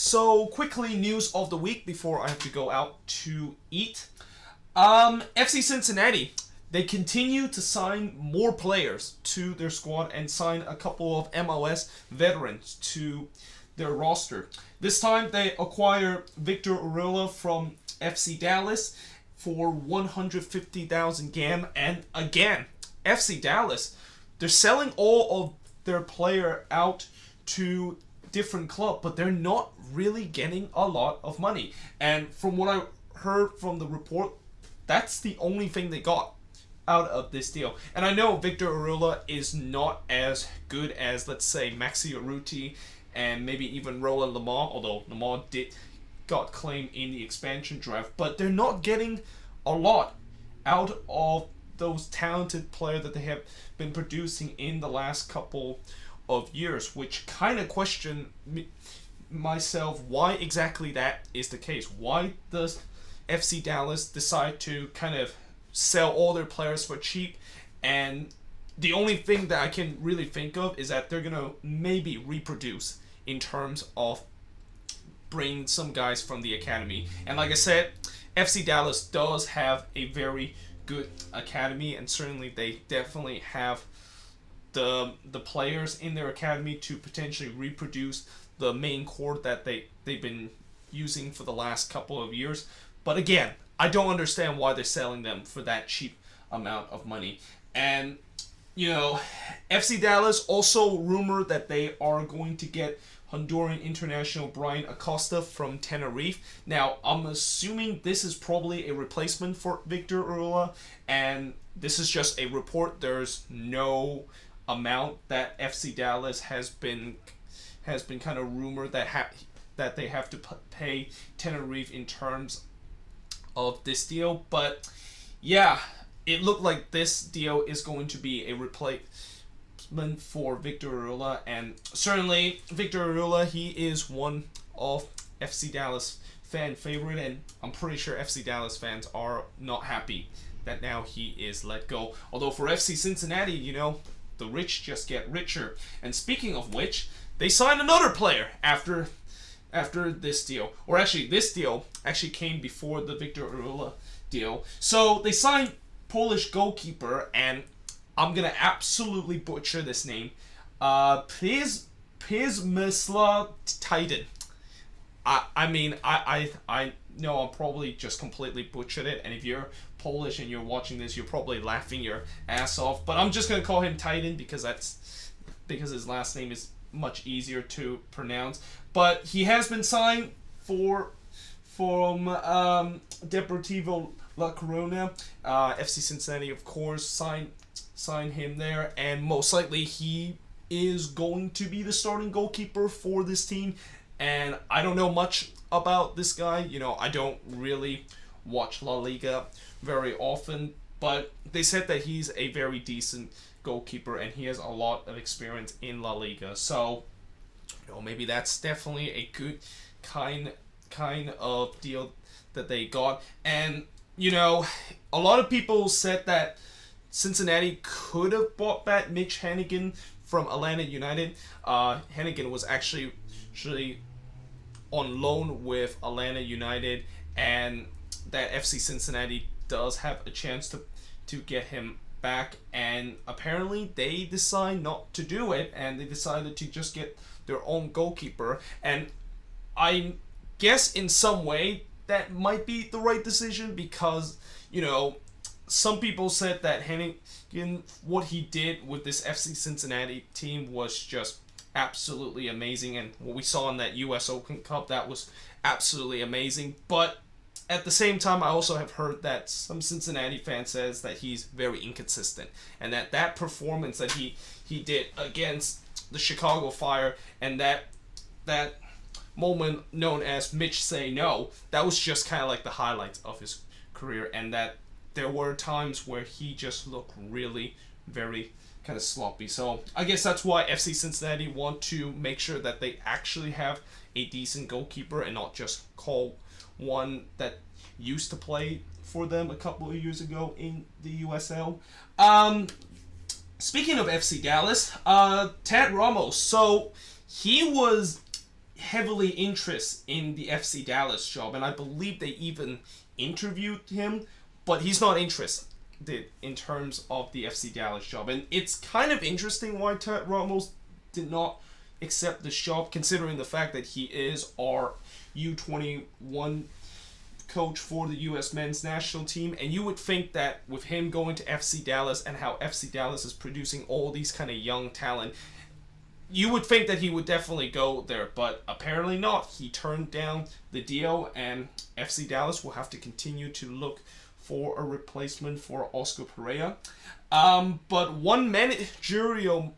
So quickly, news of the week before I have to go out to eat. FC Cincinnati, they continue to sign more players to their squad and sign a couple of MLS veterans to their roster. This time they acquire Victor Urilla from FC Dallas for 150,000 GAM, and again, FC Dallas, they're selling all of their player out to different club, but they're not really getting a lot of money. And from what I heard from the report, that's the only thing they got out of this deal. And I know Victor Urilla is not as good as, let's say, Maxi Urruti and maybe even Roland Lamar, although Lamar got claimed in the expansion draft, but they're not getting a lot out of those talented players that they have been producing in the last couple of years, which kind of question myself why exactly that is the case. Why does FC Dallas decide to kind of sell all their players for cheap? And the only thing that I can really think of is that they're gonna maybe reproduce in terms of bring some guys from the academy. And like I said, FC Dallas does have a very good academy, and certainly they definitely have the players in their academy to potentially reproduce the main core that they've been using for the last couple of years. But again, I don't understand why they're selling them for that cheap amount of money. And FC Dallas also rumored that they are going to get Honduran international Brian Acosta from Tenerife. Now, I'm assuming this is probably a replacement for Victor Urilla, and this is just a report. There's no amount that FC Dallas has been kind of rumored that they have to pay Tenerife in terms of this deal. But yeah, it looked like this deal is going to be a replacement for Victor Urilla, and certainly Victor Urilla, he is one of FC Dallas fan favorite, and I'm pretty sure FC Dallas fans are not happy that now he is let go. Although for FC Cincinnati, the rich just get richer. And speaking of which, they signed another player after this deal. Or actually, this deal actually came before the Victor Urilla deal. So they signed Polish goalkeeper, and I'm gonna absolutely butcher this name. Przemysław Titan. I know I'm probably just completely butchered it, and if you're Polish and you're watching this, you're probably laughing your ass off. But I'm just gonna call him Titan because his last name is much easier to pronounce. But he has been signed from Deportivo La Corona. FC Cincinnati, of course, signed him there, and most likely he is going to be the starting goalkeeper for this team. And I don't know much about this guy. I don't really watch La Liga very often, but they said that he's a very decent goalkeeper and he has a lot of experience in La Liga. So, maybe that's definitely a good kind of deal that they got. And a lot of people said that Cincinnati could have bought back Mitch Hennigan from Atlanta United. Hennigan was actually on loan with Atlanta United, and that FC Cincinnati does have a chance to get him back. And apparently they decide not to do it, and they decided to just get their own goalkeeper. And I guess in some way that might be the right decision because, some people said that Hennigan, what he did with this FC Cincinnati team was just absolutely amazing, and what we saw in that US Open Cup, that was absolutely amazing. But at the same time, I also have heard that some Cincinnati fans says that he's very inconsistent, and that performance that he did against the Chicago Fire and that moment known as Mitch Say No, that was just kind of like the highlights of his career, and that there were times where he just looked really very kind of sloppy. So I guess that's why FC Cincinnati want to make sure that they actually have a decent goalkeeper and not just call one that used to play for them a couple of years ago in the USL. Speaking of FC Dallas, Ted Ramos. So he was heavily interest in the FC Dallas job, and I believe they even interviewed him, but he's not interested in terms of the FC Dallas job. And it's kind of interesting why Ted Ramos did not accept this job, considering the fact that he is our U21 coach for the U.S. men's national team. And you would think that with him going to FC Dallas and how FC Dallas is producing all these kind of young talent, you would think that he would definitely go there, but apparently not. He turned down the deal, and FC Dallas will have to continue to look for a replacement for Oscar Pereira. But one managerial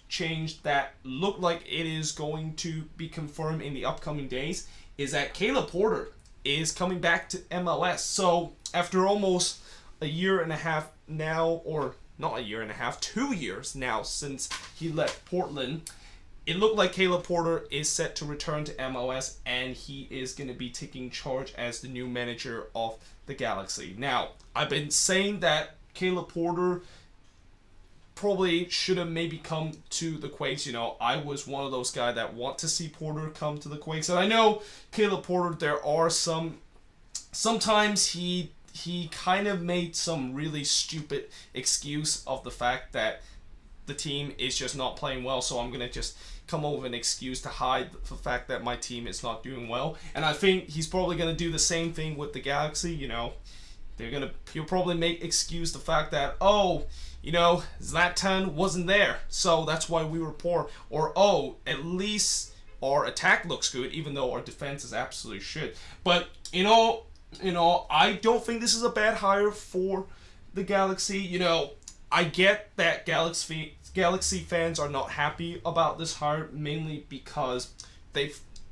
change that looked like it is going to be confirmed in the upcoming days is that Caleb Porter is coming back to MLS. So after almost a year and a half now, or not a year and a half, 2 years now since he left Portland, it looked like Caleb Porter is set to return to MLS, and he is going to be taking charge as the new manager of the Galaxy. Now, I've been saying that Caleb Porter probably should have maybe come to the Quakes. You know, I was one of those guys that want to see Porter come to the Quakes. And I know Caleb Porter, there are sometimes he kind of made some really stupid excuse of the fact that the team is just not playing well, so I'm going to just come up with an excuse to hide the fact that my team is not doing well. And I think he's probably going to do the same thing with the Galaxy. You know, he'll probably make excuse the fact that, oh, you know, Zlatan wasn't there, so that's why we were poor. Or, oh, at least our attack looks good, even though our defense is absolutely shit. But, you know, I don't think this is a bad hire for the Galaxy. You know, I get that Galaxy fans are not happy about this hire, mainly because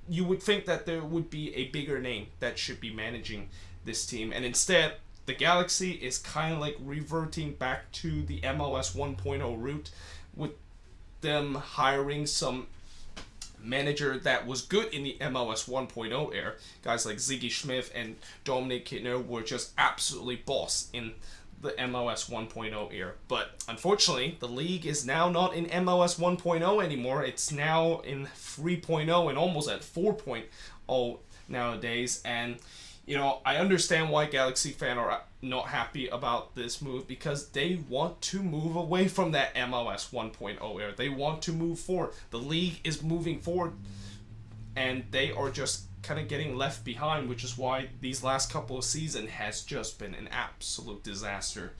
you would think that there would be a bigger name that should be managing this team, and instead the Galaxy is kind of like reverting back to the MLS 1.0 route, with them hiring some manager that was good in the MLS 1.0 era. Guys like Ziggy Schmidt and Dominic Kittner were just absolutely boss in the MLS 1.0 era. But unfortunately, the league is now not in MLS 1.0 anymore. It's now in 3.0 and almost at 4.0 nowadays. And, you know, I understand why Galaxy fans are not happy about this move, because they want to move away from that MLS 1.0 era. They want to move forward. The league is moving forward, and they are just kind of getting left behind, which is why these last couple of seasons has just been an absolute disaster.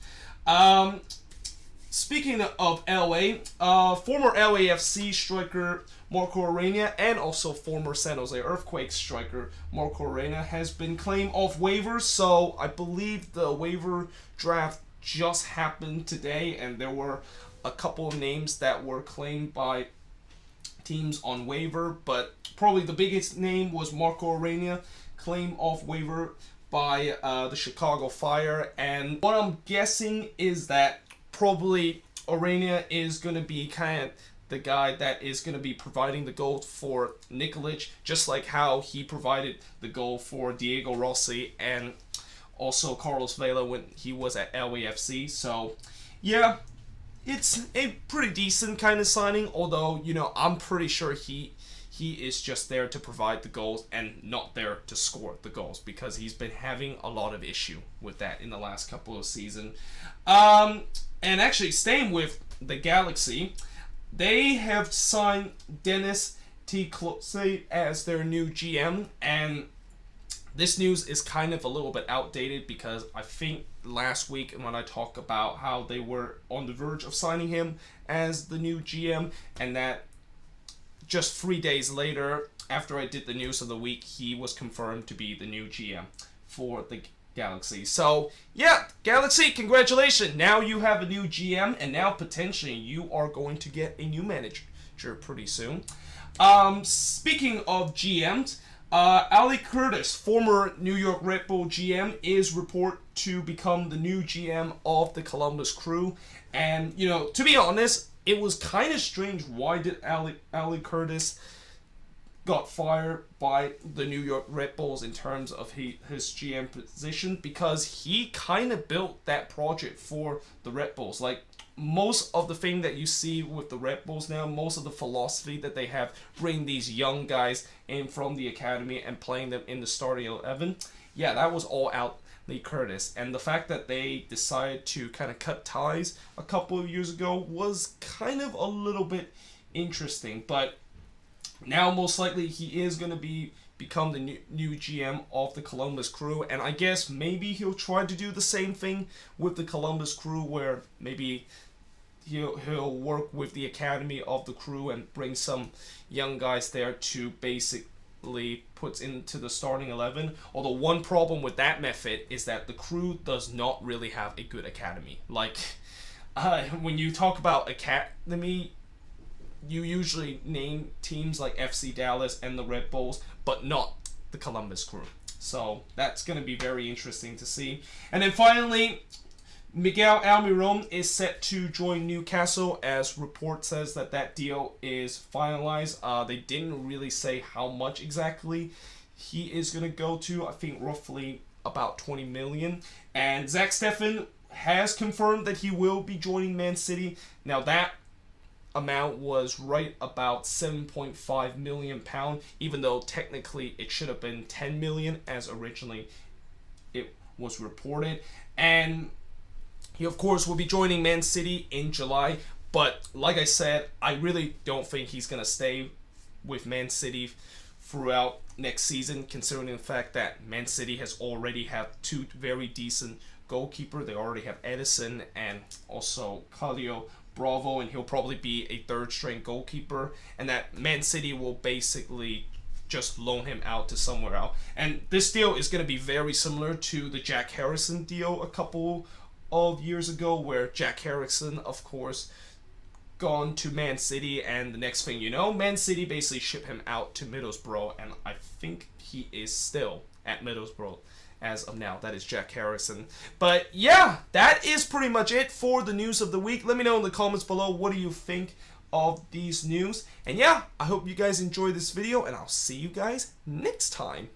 Speaking of LA, former LAFC striker Marco Arena and also former San Jose Earthquakes striker Marco Arena has been claimed off waivers. So I believe the waiver draft just happened today, and there were a couple of names that were claimed by teams on waiver, but probably the biggest name was Marco Arena, claimed off waiver by the Chicago Fire. And what I'm guessing is that probably Arena is going to be kind of the guy that is going to be providing the goal for Nikolic, just like how he provided the goal for Diego Rossi and also Carlos Vela when he was at LAFC. So, yeah, it's a pretty decent kind of signing, although, you know, I'm pretty sure he is just there to provide the goals and not there to score the goals, because he's been having a lot of issue with that in the last couple of seasons. And actually, staying with the Galaxy, they have signed Dennis T. Klose as their new GM, and this news is kind of a little bit outdated, because I think last week when I talked about how they were on the verge of signing him as the new GM, and that just 3 days later, after I did the news of the week, he was confirmed to be the new GM for the Galaxy. So, yeah, Galaxy, congratulations. Now you have a new GM, and now potentially you are going to get a new manager pretty soon. Speaking of GMs, Ali Curtis, former New York Red Bull GM, is reported to become the new GM of the Columbus Crew. And, you know, to be honest, it was kind of strange. Why did Ali Curtis got fired by the New York Red Bulls in terms of his GM position? Because he kind of built that project for the Red Bulls. Like, most of the thing that you see with the Red Bulls now, most of the philosophy that they have, bring these young guys in from the academy and playing them in the starting 11, yeah, that was all out Lee Curtis. And the fact that they decided to kind of cut ties a couple of years ago was kind of a little bit interesting. But now most likely he is going to become the new GM of the Columbus Crew, and I guess maybe he'll try to do the same thing with the Columbus Crew, where maybe he'll work with the academy of the Crew and bring some young guys there to basically put into the starting 11. Although one problem with that method is that the Crew does not really have a good academy. Like when you talk about academy, you usually name teams like FC Dallas and the Red Bulls, but not the Columbus Crew. So that's going to be very interesting to see. And then finally, Miguel Almiron is set to join Newcastle, as report says that deal is finalized. They didn't really say how much exactly he is going to go to. I think roughly about 20 million. And Zach Steffen has confirmed that he will be joining Man City. Now that amount was right about £7.5 million, even though technically it should have been 10 million as originally it was reported. And he of course will be joining Man City in July, but like I said, I really don't think he's going to stay with Man City throughout next season, considering the fact that Man City has already have two very decent goalkeepers. They already have Edison and also Khalil Bravo, and he'll probably be a third-string goalkeeper, and that Man City will basically just loan him out to somewhere else. And this deal is going to be very similar to the Jack Harrison deal a couple of years ago, where Jack Harrison, of course, gone to Man City, and the next thing you know, Man City basically shipped him out to Middlesbrough, and I think he is still at Middlesbrough as of now. That is Jack Harrison. But yeah, that is pretty much it for the news of the week. Let me know in the comments below, what do you think of these news? And yeah, I hope you guys enjoy this video, and I'll see you guys next time.